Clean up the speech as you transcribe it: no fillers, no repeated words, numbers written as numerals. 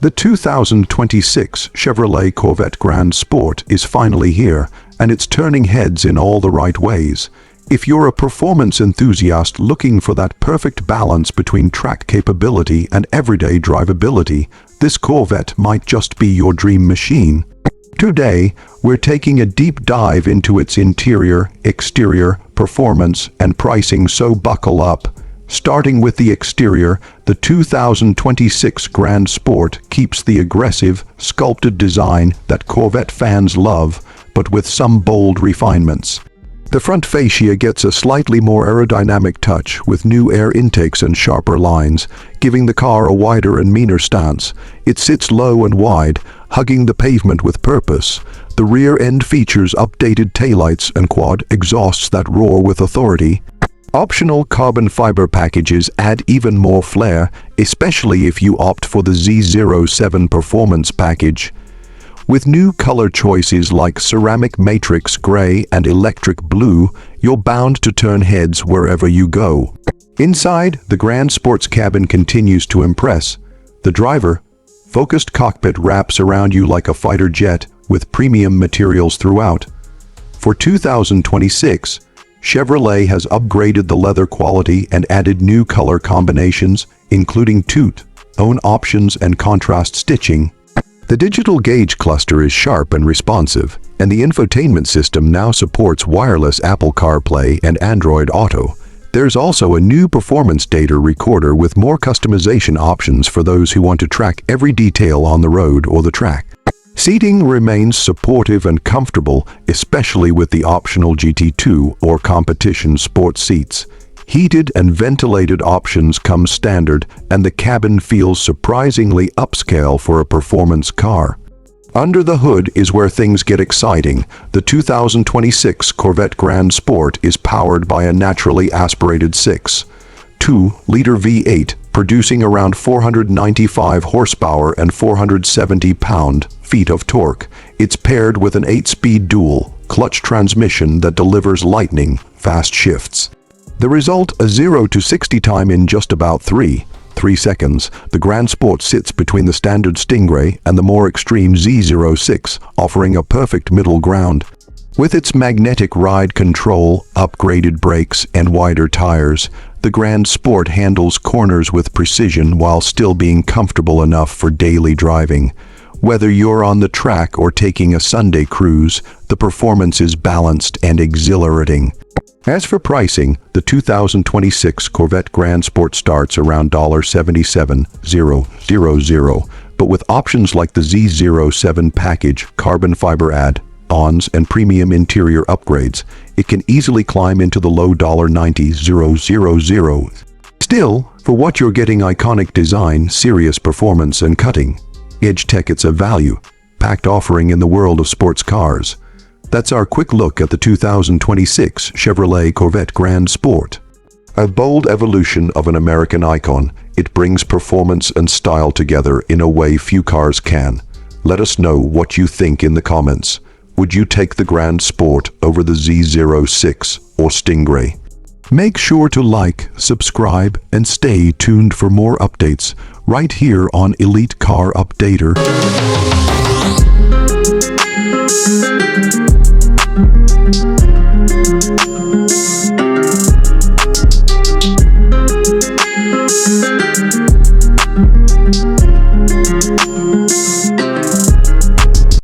The 2026 Chevrolet Corvette Grand Sport is finally here, and it's turning heads in all the right ways. If you're a performance enthusiast looking for that perfect balance between track capability and everyday drivability, this Corvette might just be your dream machine. Today, we're taking a deep dive into its interior, exterior, performance, and pricing, so buckle up. Starting with the exterior, the 2026 Grand Sport keeps the aggressive, sculpted design that Corvette fans love, but with some bold refinements. The front fascia gets a slightly more aerodynamic touch with new air intakes and sharper lines, giving the car a wider and meaner stance. It sits low and wide, hugging the pavement with purpose. The rear end features updated taillights and quad exhausts that roar with authority. Optional carbon fiber packages add even more flair, especially if you opt for the Z07 Performance package. With new color choices like ceramic matrix gray and electric blue, you're bound to turn heads wherever you go. Inside, the Grand Sport's cabin continues to impress. The driver-focused cockpit wraps around you like a fighter jet, with premium materials throughout. For 2026, Chevrolet has upgraded the leather quality and added new color combinations, including two-tone options and contrast stitching. The digital gauge cluster is sharp and responsive, and the infotainment system now supports wireless Apple CarPlay and Android Auto. There's also a new performance data recorder with more customization options for those who want to track every detail on the road or the track. Seating remains supportive and comfortable, especially with the optional GT2 or competition sport seats. Heated and ventilated options come standard, and the cabin feels surprisingly upscale for a performance car. Under the hood is where things get exciting. The 2026 Corvette Grand Sport is powered by a naturally aspirated 6.2-liter V8, producing around 495 horsepower and 470 pound-feet of torque. It's paired with an 8-speed dual-clutch transmission that delivers lightning-fast shifts. The result, a 0 to 60 time in just about 3 seconds. The Grand Sport sits between the standard Stingray and the more extreme Z06, offering a perfect middle ground. With its magnetic ride control, upgraded brakes, and wider tires, the Grand Sport handles corners with precision while still being comfortable enough for daily driving. Whether you're on the track or taking a Sunday cruise, the performance is balanced and exhilarating. As for pricing, the 2026 Corvette Grand Sport starts around $77,000, but with options like the Z07 package, carbon fiber add-ons, and premium interior upgrades, it can easily climb into the low $90,000. Still, for what you're getting: iconic design, serious performance, and cutting-edge tech, it's a value-packed offering in the world of sports cars. That's our quick look at the 2026 Chevrolet Corvette Grand Sport. A bold evolution of an American icon, it brings performance and style together in a way few cars can. Let us know what you think in the comments. Would you take the Grand Sport over the Z06 or Stingray? Make sure to like, subscribe, and stay tuned for more updates right here on Elite Car Updater.